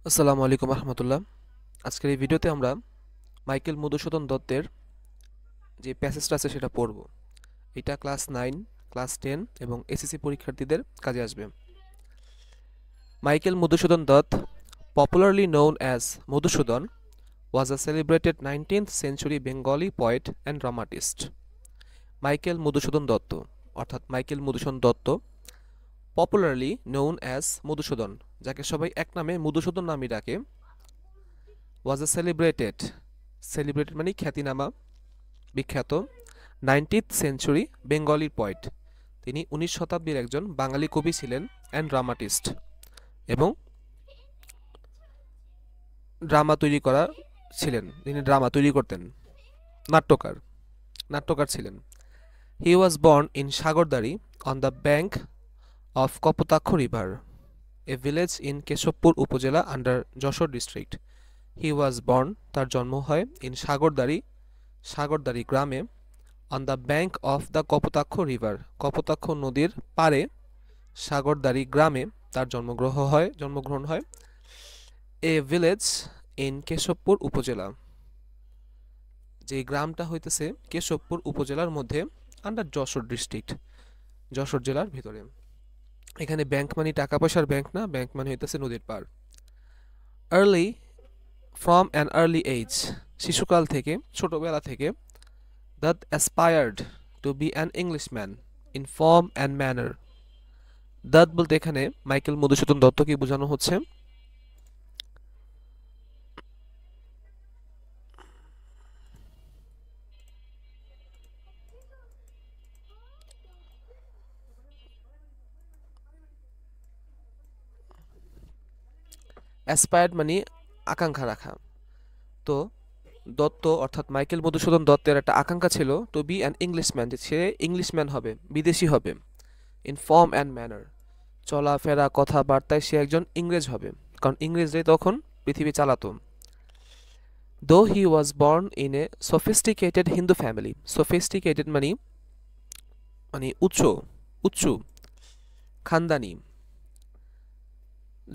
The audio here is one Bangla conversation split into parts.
আসসালামু আলাইকুম রহমতুল্লাহ। আজকের এই ভিডিওতে আমরা মাইকেল মধুসূদন দত্তের যে প্যাসেজটা আছে সেটা পড়ব। এটা ক্লাস 9, ক্লাস 10 এবং এসএসসি পরীক্ষার্থীদের কাজে আসবে। Michael Madhusudan Dutta, popularly known as Madhusudan, was a celebrated 19th century Bengali poet and dramatist. Michael Madhusudan Dutt অর্থাৎ Michael Madhusudan Dutt, popularly known as Madhusudan, যাকে সবাই এক নামে মধুসূদন নামে ডাকে, was a celebrated মানে খ্যাতিনামা, বিখ্যাত, 19th সেঞ্চুরি বেঙ্গলি পোয়েট, তিনি 19 শতাব্দীর একজন বাঙালি কবি ছিলেন, অ্যান্ড ড্রামাটিস্ট, এবং ড্রামা তৈরি করা ছিলেন, তিনি ড্রামা তৈরি করতেন, নাট্যকার নাট্যকার ছিলেন। He was born in Sagardari on the bank of Kapotaksha river, a village in Keshabpur Upazila under Jessore district. He was born, তার জন্ম হয়, ইন সাগরদাড়ি গ্রামে, on the bank of the Kapotaksha river, Kapotaksha নদীর পারে সাগরদাড়ি গ্রামে তার জন্মগ্রহণ হয়। এ ভিলেজ ইন কেশবপুর উপজেলা, যে গ্রামটা হইতেছে কেশবপুর উপজেলার মধ্যে, আন্ডার যশোর ডিস্ট্রিক্ট, যশোর জেলার ভিতরে। এখানে ব্যাংক মানে টাকা পয়সার ব্যাংক না, ব্যাংক মানে হইতেছে নদীর পার। Early, from an early age, শিশুকাল থেকে, ছোটবেলা থেকে, that aspired to be an Englishman in form and manner. that বলতে এখানে মাইকেল মধুসূদন দত্তকে বোঝানো হচ্ছে। অ্যাসপায়ার্ড মানে আকাঙ্ক্ষা রাখা। তো দত্ত অর্থাৎ মাইকেল মধুসূদন দত্তের একটা আকাঙ্ক্ষা ছিল টু বি অ্যান ইংলিশম্যান, যে সে ইংলিশম্যান হবে, বিদেশি হবে। ইন ফর্ম অ্যান্ড ম্যানার, চলাফেরা কথাবার্তায় সে একজন ইংরেজ হবে, কারণ ইংরেজরাই তখন পৃথিবী চালাতো। Though he was born in a sophisticated Hindu family, sophisticated মানে মানে উচ্চ খানদানি,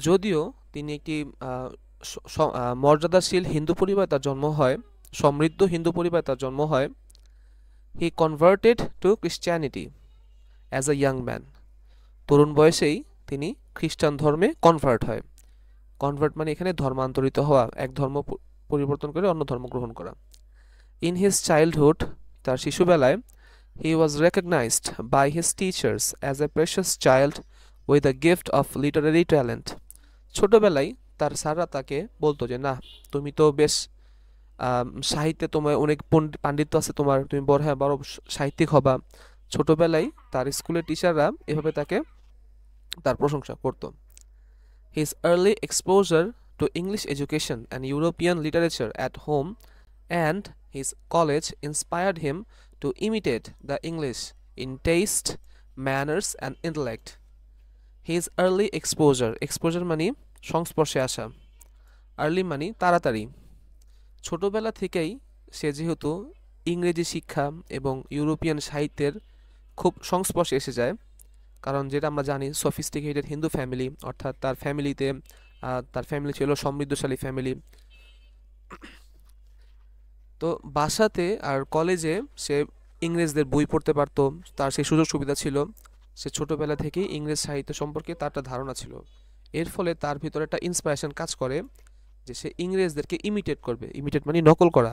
যদিও তিনি একটি মর্যাদাশীল হিন্দু পরিবারে তার জন্ম হয়, সমৃদ্ধ হিন্দু পরিবারে তার জন্ম হয়। He converted to Christianity as a young man, তরুণ বয়সেই তিনি খ্রিস্টান ধর্মে কনভার্ট হয়। কনভার্ট মানে এখানে ধর্মান্তরিত হওয়া, এক ধর্ম পরিবর্তন করে অন্য ধর্ম গ্রহণ করা। ইন হিজ চাইল্ডহুড, তার শিশুবেলায়, he was recognised by his teachers as a precious child with a gift of literary talent. ছোটবেলায় তার স্যাররা তাকে বলতো যে না, তুমি তো বেশ সাহিত্যে তোমার অনেক পাণ্ডিত্য আছে, তুমি বড় সাহিত্যিক হবা। ছোটবেলায় তার স্কুলের টিচাররা এভাবে তার প্রশংসা করত। His early exposure to English education and European literature at home and his college inspired him to imitate the English in test, manners and intellect. His early exposure মানে সংস্পর্শে আসা, আর্লি মানে তাড়াতাড়ি। ছোটবেলা থেকেই সে যেহেতু ইংরেজি শিক্ষা এবং ইউরোপিয়ান সাহিত্যের খুব সংস্পর্শে এসে যায়, কারণ যেটা আমরা জানি সফিস্টিকেটেড হিন্দু ফ্যামিলি, অর্থাৎ তার ফ্যামিলি ছিল সমৃদ্ধশালী ফ্যামিলি। তো বাসাতে আর কলেজে সে ইংরেজদের বই পড়তে পারতো, তার সেই সুযোগ সুবিধা ছিল। সে ছোটবেলা থেকেই ইংরেজ সাহিত্য সম্পর্কে তার একটা ধারণা ছিল। এর ফলে তার ভিতরে একটা ইন্সপিরেশন কাজ করে যে সে ইংরেজদেরকে ইমিটেট করবে। ইমিটেট মানে নকল করা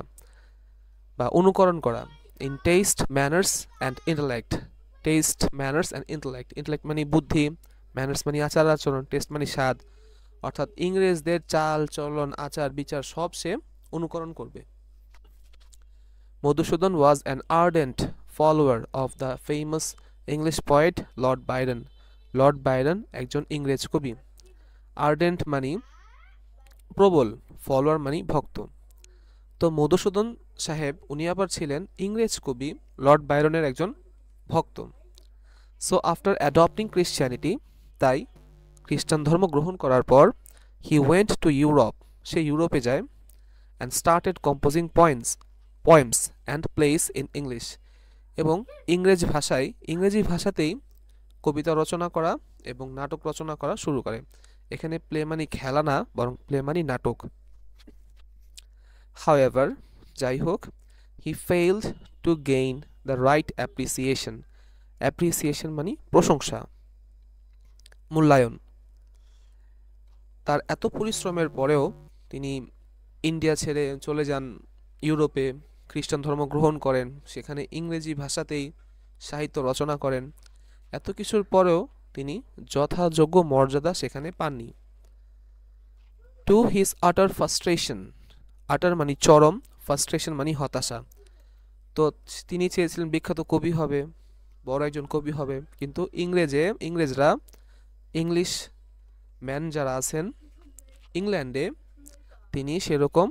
বা অনুকরণ করা। In test, manners and intellect, test, manners and intellect, intellect মানে বুদ্ধি, ম্যানার্স মানে আচার আচরণ, টেস্ট মানে স্বাদ, অর্থাৎ ইংরেজদের চাল চলন আচার বিচার সব সে অনুকরণ করবে। Madhusudan was an ardent follower of the famous English poet Lord Byron. Lord Byron একজন ইংরেজ কবি। আর্ডেন্ট মানে প্রবল, ফলোয়ার মানে ভক্ত। তো মধুসূদন সাহেব উনি আবার ছিলেন ইংরেজ কবি লর্ড বাইরনের একজন ভক্ত। সো আফটার অ্যাডপ্টিং ক্রিশ্চিয়ানিটি, তাই খ্রিস্টান ধর্ম গ্রহণ করার পর, হি ওয়েন্ট টু ইউরোপ, সে ইউরোপে যায়, and started composing poems and plays in English, এবং ইংরেজি ভাষাতেই কবিতা রচনা করা এবং নাটক রচনা করা শুরু করে। এখানে প্লে মানে খেলা না, বরং প্লে মানে নাটক। হাউএভার, যাই হোক, he failed to gain the right appreciation. Appreciation মানে প্রশংসা, মূল্যায়ন। তার এত পরিশ্রমের পরেও তিনি ইন্ডিয়া ছেড়ে চলে যান ইউরোপে, খ্রিস্টান ধর্ম গ্রহণ করেন, সেখানে ইংরেজি ভাষাতেই সাহিত্য রচনা করেন। এত কিছুর পরেও তিনি যথাযোগ্য মর্যাদা সেখানে পাননি। টু হিজ আটার ফ্রাস্ট্রেশন, আটার মানে চরম, ফ্রাস্ট্রেশন মানে হতাশা। তো তিনি চেয়েছিলেন বিখ্যাত কবি হবে, বড় একজন কবি হবে, কিন্তু ইংরেজরা, ইংলিশ ম্যান যারা আছেন ইংল্যান্ডে, তিনি সেরকম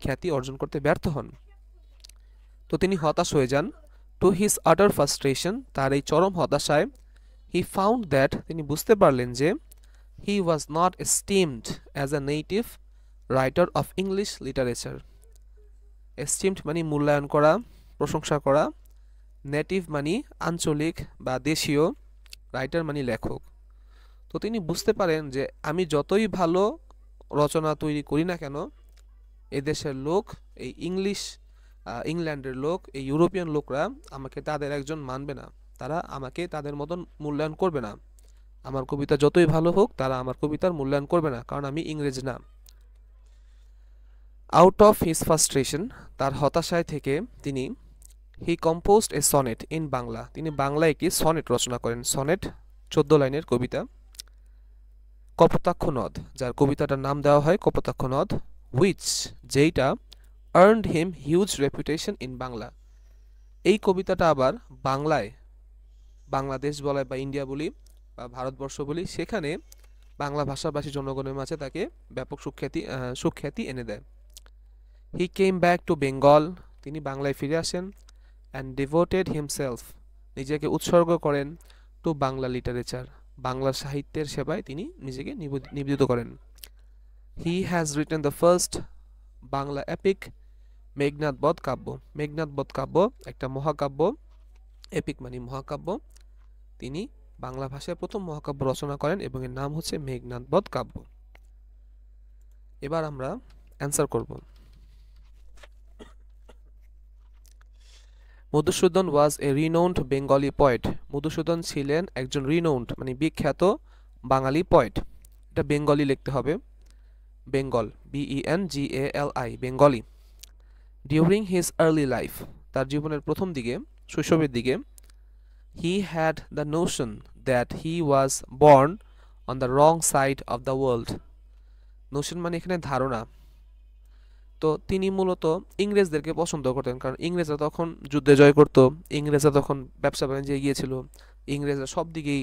খ্যাতি অর্জন করতে ব্যর্থ হন। তো তিনি হতাশ হয়ে যান। টু হিজ আটার ফ্রাস্ট্রেশন, তার এই চরম হতাশায়, হি ফাউন্ড দ্যাট, তিনি বুঝতে পারলেন যে he was not esteemed as a native writer of English literature. Esteemed মানে মূল্যায়ন করা, প্রশংসা করা, নেটিভ মানে আঞ্চলিক বা দেশীয়, রাইটার মানে লেখক। তো তিনি বুঝতে পারেন যে আমি যতই ভালো রচনা তৈরি করি না কেন, এদেশের লোক, এই ইংল্যান্ডের লোক, এই ইউরোপিয়ান লোকরা আমাকে তাদের একজন মানবে না, তারা আমাকে তাদের মতন মূল্যায়ন করবে না। আমার কবিতা যতই ভালো হোক, তারা আমার কবিতার মূল্যায়ন করবে না, কারণ আমি ইংরেজ না। আউট অফ হিজ ফ্রাস্ট্রেশন, তার হতাশায় থেকে তিনি, he composed a sonnet in Bangla, তিনি বাংলায় একটি সনেট রচনা করেন। সনেট 14 লাইনের কবিতা। কপোতাক্ষ নদ, যার কবিতাটার নাম দেওয়া হয় কপোতাক্ষ নদ, হুইচ, যেইটা, earned him huge reputation in Bangla. এই কবিতাটা আবার বাংলায়, বাংলাদেশ বলে বা ইন্ডিয়া বলি বা ভারতবর্ষ বলি, সেখানে বাংলা ভাষাভাষী জনগণের মাঝে তাকে ব্যাপক সুখ্যাতি এনে দেয়। হি কেম ব্যাক টু বেঙ্গল, তিনি বাংলায় ফিরে আসেন। অ্যান্ড ডিভোটেড হিমসেলফ, নিজেকে উৎসর্গ করেন, টু বাংলা লিটারেচার, বাংলা সাহিত্যের সেবায় তিনি নিজেকে নিবেদিত করেন। He has written the first Bangla epic, Meghnad বধ কাব্য। মেঘনাদ বধ কাব্য একটা মহাকাব্য, এপিক মানে মহাকাব্য। তিনি বাংলা ভাষায় প্রথম মহাকাব্য রচনা করেন এবং এর নাম হচ্ছে মেঘনাদ বধ কাব্য। এবার আমরা অ্যান্সার করব। Madhusudan was a renowned Bengali poet. Madhusudan ছিলেন একজন রিনাউন্ড মানে বিখ্যাত বাঙালি পয়েট। এটা বেঙ্গলি লিখতে হবে, Bengal, BENGALI, Bengali. During his early life, তার জীবনের প্রথম দিকে, শৈশবের দিকে, হি had the Notion that he was born on the wrong side of the world. Notion মানে এখানে ধারণা। তো তিনি মূলত ইংরেজদেরকে পছন্দ করতেন, কারণ ইংরেজরা তখন যুদ্ধে জয় করত, ইংরেজরা তখন ব্যবসা বাণিজ্যে এগিয়ে ছিল, ইংরেজরা সব দিকেই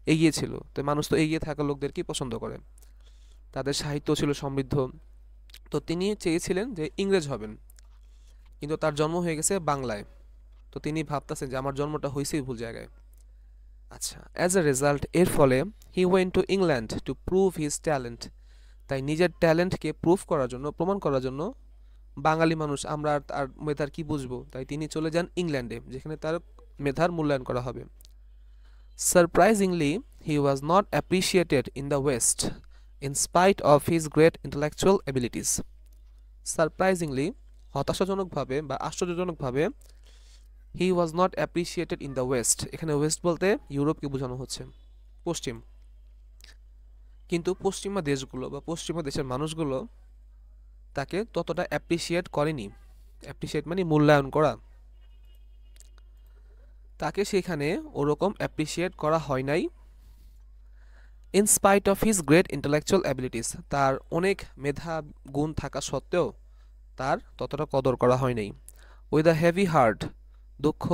এগিয়ে ছিল। তো মানুষ তো এগিয়ে থাকা লোকদেরকেই পছন্দ করে, তাদের সাহিত্য ছিল সমৃদ্ধ। তো তিনি চেয়েছিলেন যে ইংরেজ হবেন, কিন্তু তার জন্ম হয়ে গেছে বাংলায়। তো তিনি ভাবতেছেন যে আমার জন্মটা হয়েছেই ভুল জায়গায়। আচ্ছা, অ্যাজ এ রেজাল্ট, এর ফলে, হি went to England to prove his talent, তাই নিজের ট্যালেন্টকে প্রুভ করার জন্য, প্রমাণ করার জন্য, বাঙালি মানুষ আমরা আর মেধার কি বুঝবো, তাই তিনি চলে যান ইংল্যান্ডে, যেখানে তার মেধার মূল্যায়ন করা হবে। Surprisingly, he was not appreciated in the West in spite of his great intellectual abilities. Surprisingly, হতাশাজনকভাবে বা আশ্চর্যজনকভাবে, he was not appreciated in the West, এখানে ওয়েস্ট বলতে ইউরোপকে বোঝানো হচ্ছে, পশ্চিম। কিন্তু পশ্চিমা দেশগুলো বা পশ্চিমা দেশের মানুষগুলো তাকে ততটা অ্যাপ্রিসিয়েট করেনি। অ্যাপ্রিসিয়েট মানে মূল্যায়ন করা, তাকে সেখানে ওরকম অ্যাপ্রিসিয়েট করা হয় নাই। In spite of his great intellectual abilities, তার অনেক মেধা গুণ থাকা সত্ত্বেও তার ততটা কদর করা হয় নাই। উইথ আ হেভি হার্ট, দুঃখ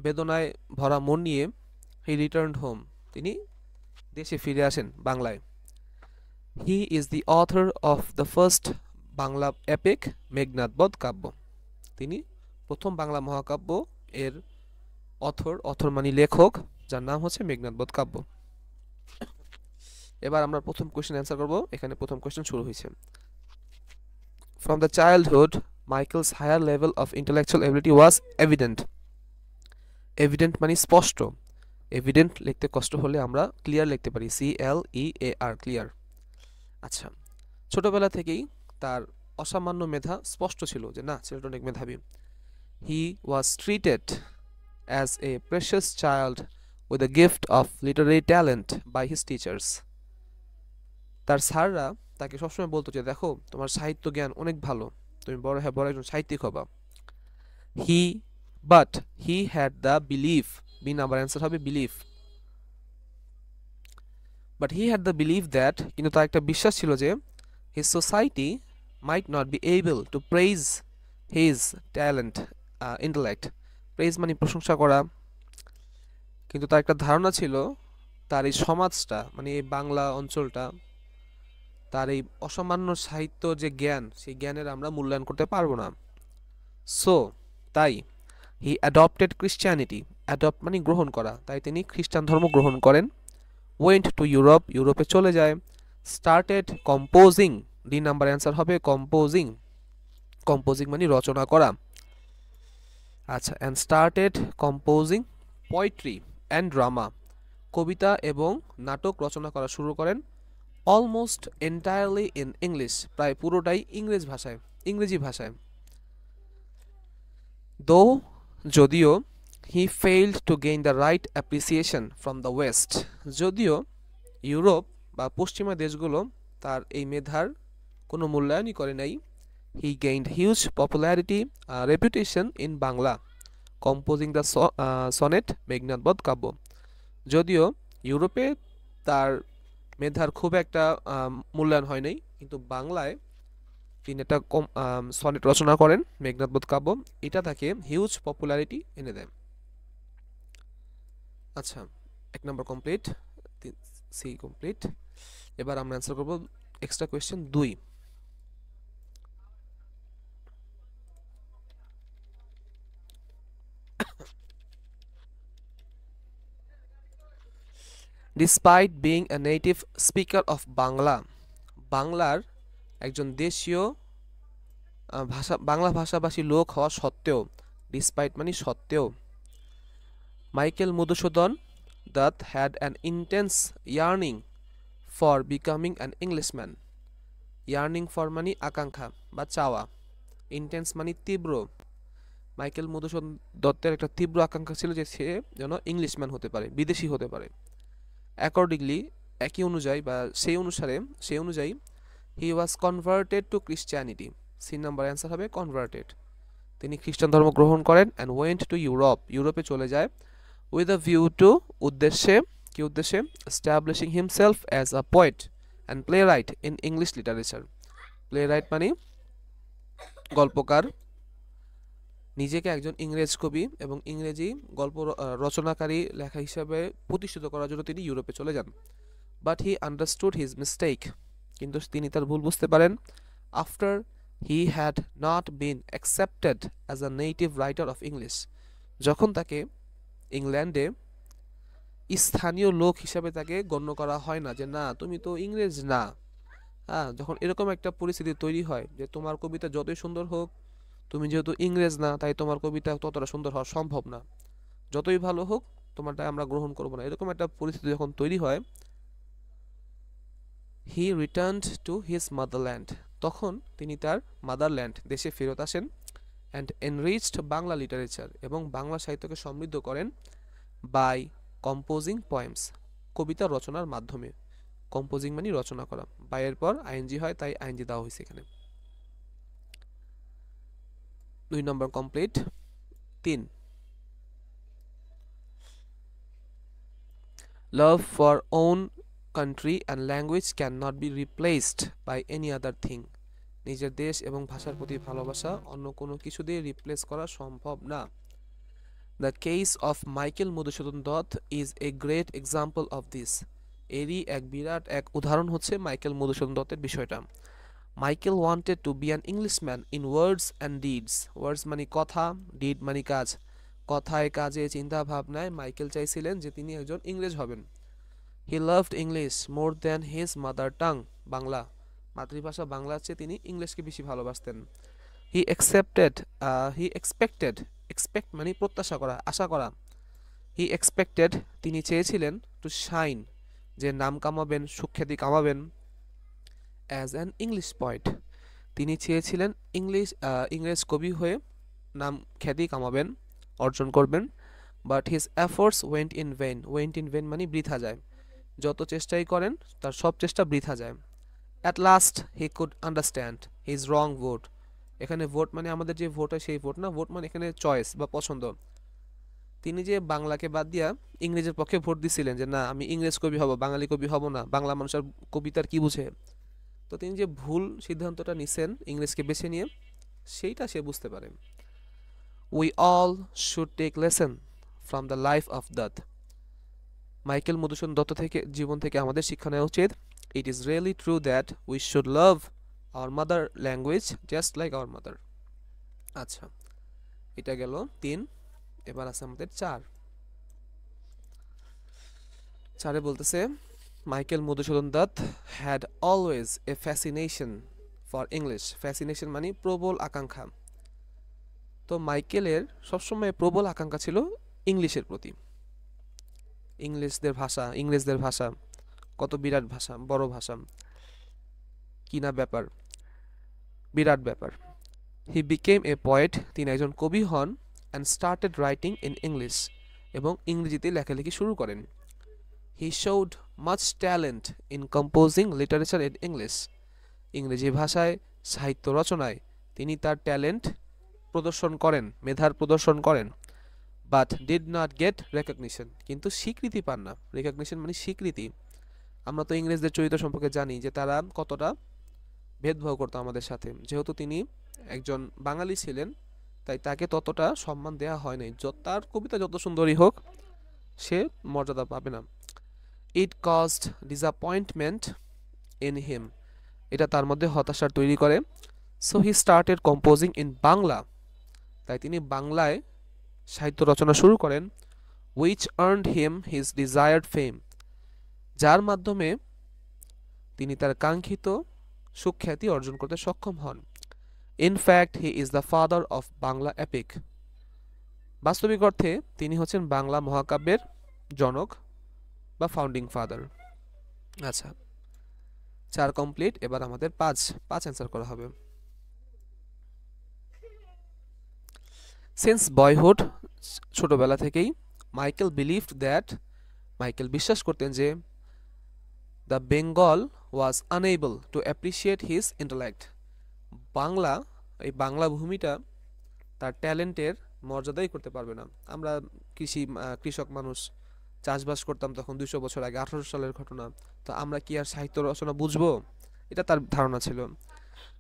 বেদনায় ভরা মন নিয়ে, হি রিটার্নড হোম, তিনি দেশে ফিরে আসেন বাংলায়। He is the author of the first Bangla epic Meghnad বধ কাব্য, তিনি প্রথম বাংলা মহাকাব্য এর অথর মানে লেখক, যার নাম হচ্ছে মেঘনাদ বধ কাব্য। এবার আমরা প্রথম কোশ্চেন অ্যান্সার করব। এখানে প্রথম কোশ্চেন শুরু হয়েছে। From the childhood, Michael's higher level of intellectual ability was evident. Evident মানে স্পষ্ট, এভিডেন্ট লিখতে কষ্ট হলে আমরা ক্লিয়ার লিখতে পারি, CLEAR, ক্লিয়ার। আচ্ছা, ছোটবেলা থেকেই তার অসামান্য মেধা স্পষ্ট ছিল যে না, ছেলেটা অনেক মেধাবী। He was treated as a precious child with a gift of literary talent by his teachers. তার স্যাররা তাকে সবসময় বলতো যে দেখো, তোমার সাহিত্য জ্ঞান অনেক ভালো, তুমি বড় একজন সাহিত্যিক হবা। He but he had the belief, B number answer হবে belief. But he had the believe that, কিন্তু তার একটা বিশ্বাস ছিল যে his society might not be able to praise his talent, intellect. praise মানে প্রশংসা করা, কিন্তু তার একটা ধারণা ছিল তার এই সমাজটা, মানে এই বাংলা অঞ্চলটা, তার এই অসামান্য সাহিত্য যে জ্ঞান, সেই জ্ঞানের আমরা মূল্যায়ন করতে পারবো না। সো তাই হি অ্যাডপ্টেড ক্রিশ্চিয়ানিটি, অ্যাডপ্ট মানে গ্রহণ করা, তাই তিনি খ্রিস্টান ধর্ম গ্রহণ করেন। ওয়েন্ট টু ইউরোপ, ইউরোপে চলে যায়। Started composing, D number answer হবে কম্পোজিং। কম্পোজিং মানে রচনা করা। আচ্ছা, and started composing poetry and drama, কবিতা এবং নাটক রচনা করা শুরু করেন। অলমোস্ট এন্টায়ারলি ইন ইংলিশ, প্রায় পুরোটাই ইংরেজি ভাষায়। দো, যদিও, he failed to gain the right appreciation from the West, যদিও ইউরোপ বা পশ্চিমা দেশগুলো তার এই মেধার কোনো মূল্যায়নই করে নাই। He gained huge popularity, reputation in Bangla, composing the sonnet, Meghnad Badh Kavya. যদিও ইউরোপে তার মেধার খুব একটা মূল্যায়ন হয় নাই, কিন্তু বাংলায় তিনি একটা সনেট রচনা করেন, মেঘনাদবধ কাব্য, এটা তাকে হিউজ পপুলারিটি এনে দেয়। আচ্ছা, 1 নম্বর কমপ্লিট, সি কমপ্লিট। এবার আমরা অ্যান্সার করব extra question 2। Despite being a native speaker of Bangla, বাংলার একজন দেশীয় বাংলা ভাষাভাষী লোক হওয়া সত্ত্বেও, ডিসপাইট মানে সত্ত্বেও, Michael Madhusudan Dutta had an intense yearning for becoming an Englishman. yearning for মানে আকাঙ্ক্ষা বা চাওয়া, intense মানে তীব্র। মাইকেল মধুসূদন দত্তের একটা তীব্র আকাঙ্ক্ষা ছিল যে সে যেন ইংলিশম্যান হতে পারে, বিদেশি হতে পারে। অ্যাকর্ডিংলি, একই অনুযায়ী বা সেই অনুযায়ী he was converted to Christianity, C number answer হবে কনভার্টেড। তিনি খ্রিস্টান ধর্ম গ্রহণ করেন। অ্যান্ড ওয়েন্ট টু ইউরোপ, ইউরোপে চলে যায়। উইথ আ ভিউ টু, উদ্দেশ্যে, কি উদ্দেশ্যে? Establishing himself as a poet and play right in English literature. Play right মানে গল্পকার, নিজেকে একজন ইংরেজ কবি এবং ইংরেজি গল্প রচনাকারী লেখা হিসাবে প্রতিষ্ঠিত করার জন্য তিনি ইউরোপে চলে যান। But he understood his mistake, কিন্তু তিনি তার ভুল বুঝতে পারেন। After he had not been accepted as a native writer of English, যখন তাকে ইংল্যান্ডে স্থানীয় লোক হিসাবে তাকে গণ্য করা হয় না, যে না তুমি তো ইংরেজ না। হ্যাঁ, যখন এরকম একটা পরিস্থিতি তৈরি হয় যে তোমার কবিতা যতই সুন্দর হোক, তুমি যেহেতু ইংরেজ না, তাই তোমার কবিতা ততটা সুন্দর হওয়া সম্ভব না, যতই ভালো হোক তোমারটা আমরা গ্রহণ করব না, এরকম একটা পরিস্থিতি যখন তৈরি হয়, হি রিটার্নড টু হিজ মাদারল্যান্ড, তখন তিনি তার মাদারল্যান্ড দেশে ফেরত আসেন। অ্যান্ড এনরিচড বাংলা লিটারেচার, এবং বাংলা সাহিত্যকে সমৃদ্ধ করেন। বাই কম্পোজিং পয়েমস, কবিতা রচনার মাধ্যমে। কম্পোজিং মানে রচনা করা, বাইয়ের পর আইএনজি হয়, তাই আইএনজি দেওয়া হয়েছে এখানে। 2 নম্বর complete. 3, love for own country and language can not be replaced by any other thing, নিজের দেশ এবং ভাষার প্রতি ভালোবাসা অন্য কোনো কিছু দিয়ে রিপ্লেস করা সম্ভব না। The case of Michael Madhusudan Dutt is a great example of this, এরই এক উদাহরণ হচ্ছে মাইকেল মধুসূদন দত্তের বিষয়টা। Michael wanted to be an Englishman in words and deeds, words মানে কথা, ডিড মানে কাজ, কথায় কাজে চিন্তা ভাবনায় মাইকেল চাইছিলেন যে তিনি একজন ইংরেজ হবেন। He loved English more than his mother tongue, Bangla, মাতৃভাষা বাংলার চেয়ে তিনি ইংলিশকে বেশি ভালোবাসতেন। হি এক্সপেক্টেড, এক্সপেক্ট মানে প্রত্যাশা করা, আশা করা, হি এক্সপেক্টেড, তিনি চেয়েছিলেন, টু শাইন, যে নাম কামাবেন, সুখ্যাতি কামাবেন, অ্যাজ অ্যান ইংলিশ পয়েট, তিনি চেয়েছিলেন ইংরেজ কবি হয়ে নাম খ্যাতি কামাবেন, অর্জন করবেন। But his efforts went in when মানে বৃথা যায়, যত চেষ্টাই করেন তার সব চেষ্টা বৃথা যায়। At last he could understand his wrong vote, এখানে ভোট মানে আমাদের যে ভোট হয় সেই ভোট না, ভোট মানে এখানে চয়েস বা পছন্দ। তিনি যে বাংলাকে বাদ দিয়া ইংরেজের পক্ষে ভোট দিছিলেন, যে না আমি ইংরেজ কবি হব, বাঙালি কবি হব না, বাংলা মানুষের কবিতার কি বুঝে, তো তিনি যে ভুল সিদ্ধান্তটা নিছেন ইংরেজকে বেছে নিয়ে, সেইটা সে বুঝতে পারে। We all should take lesson from the life of Dutt, Michael Madhusudan Dutt থেকে জীবন থেকে আমাদের শিক্ষা নেওয়া উচিত। It is really true that we should love our mother language just like our mother. আচ্ছা, এটা গেল 3। এবার আছে আমাদের 4। 4-এ বলতেছে Michael Madhusudan Dutta had always a fascination for English. Fascination মানে প্রবল আকাঙ্ক্ষা। তো মাইকেলের সবসময় প্রবল আকাঙ্ক্ষা ছিল ইংলিশের প্রতি। ইংরেজদের ভাষা কত বিরাট ভাষা, বড় ভাষা, কি না ব্যাপার, বিরাট ব্যাপার। হি বিকেম এ পয়েট, তিনি একজন কবি হন, and started writing in English, এবং ইংরেজিতে লেখালেখি শুরু করেন। হি showed much talent in composing literature in English, ইংরেজি ভাষায় সাহিত্য রচনায় তিনি তার ট্যালেন্ট প্রদর্শন করেন, মেধার প্রদর্শন করেন। But did not get recognition, কিন্তু স্বীকৃতি পান না। রেকগনিশন মানে স্বীকৃতি। আমরা তো ইংরেজদের চরিত্র সম্পর্কে জানি যে তারা কতটা ভেদভাব করতো আমাদের সাথে, যেহেতু তিনি একজন বাঙালি ছিলেন তাই তাকে ততটা সম্মান দেওয়া হয় নাই, তার কবিতা যত সুন্দরই হোক সে মর্যাদা পাবে না। It caused disappointment in him, এটা তার মধ্যে হতাশার তৈরি করে। So he started composing in Bangla, তাই তিনি বাংলায় সাহিত্য রচনা শুরু করেন। Which earned him his desired fame, যার মাধ্যমে তিনি তার কাঙ্ক্ষিত সুখ্যাতি অর্জন করতে সক্ষম হন। In fact he is the father of Bangla epic, বাস্তবিক অর্থে তিনি হচ্ছেন বাংলা মহাকাব্যের জনক বা ফাউন্ডিং ফাদার। আচ্ছা, 4 কমপ্লিট। এবার আমাদের 5 অ্যান্সার করা হবে। সিন্স বয়হুড, ছোটবেলা থেকেই, মাইকেল বিলিভড দ্যাট, মাইকেল বিশ্বাস করতেন যে the Bengal was unable to appreciate his intellect, এই বাংলা ভূমিটা তার ট্যালেন্টের মর্যাদাই করতে পারবে না। আমরা কৃষক মানুষ, চাষবাস করতাম তখন 200 বছর আগে, 1800 সালের ঘটনা, তো আমরা কি আর সাহিত্য রচনা বুঝবো, এটা তার ধারণা ছিল।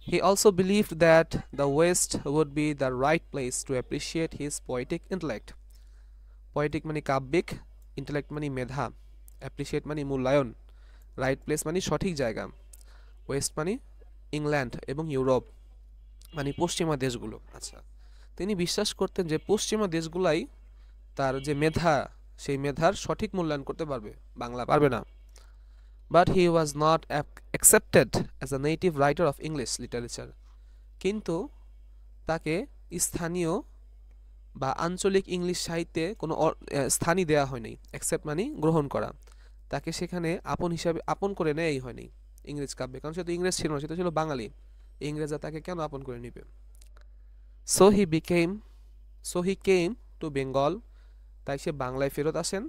He also believed that the West would be the right place to appreciate his poetic intellect. Poetic মানে কাব্যিক, intellect মানে মেধা, appreciate মানে মূল্যায়ন, right place মানে সঠিক জায়গা, ওয়েস্ট মানে ইংল্যান্ড এবং ইউরোপ মানে পশ্চিমা দেশগুলো। আচ্ছা, তিনি বিশ্বাস করতেন যে পশ্চিমা দেশগুলাই তার যে মেধা, সেই মেধার সঠিক মূল্যায়ন করতে পারবে, বাংলা পারবে না। But he was not accepted as a native writer of English literature. কিন্তু তাকে স্থানীয় বা আঞ্চলিক ইংলিশ সাহিত্যে কোনো স্থানই দেওয়া হয়নি। অ্যাকসেপ্ট মানে গ্রহণ করা, তাকে সেখানে আপন করে নেওয়াই হয়নি ইংরেজ কাব্যে, কারণ সে তো ইংরেজ ছিল না, সে তো ছিল বাঙালি। ইংরেজরা তাকে কেন আপন করে নিবে? So he came to Bengal, তাই সে বাংলায় ফেরত আসেন,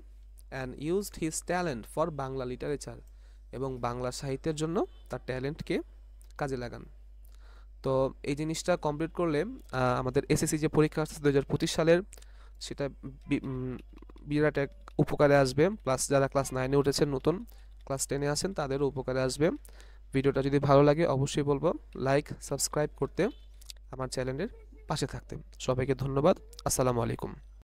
and used his talent for Bangla literature, এবং বাংলা সাহিত্যের জন্য তার ট্যালেন্টকে কাজে লাগান। তো এই জিনিসটা কমপ্লিট করলে আমাদের এসএসসি যে পরীক্ষা আসছে 2025 সালের, সেটা বিরাট এক উপকারে আসবে। প্লাস যারা ক্লাস 9-এ উঠেছেন, নতুন ক্লাস 10-এ আছেন, তাদেরও উপকারে আসবে। ভিডিওটা যদি ভালো লাগে অবশ্যই বলবো লাইক, সাবস্ক্রাইব করতে, আমার চ্যানেলের পাশে থাকতে। সবাইকে ধন্যবাদ। আসসালামু আলাইকুম।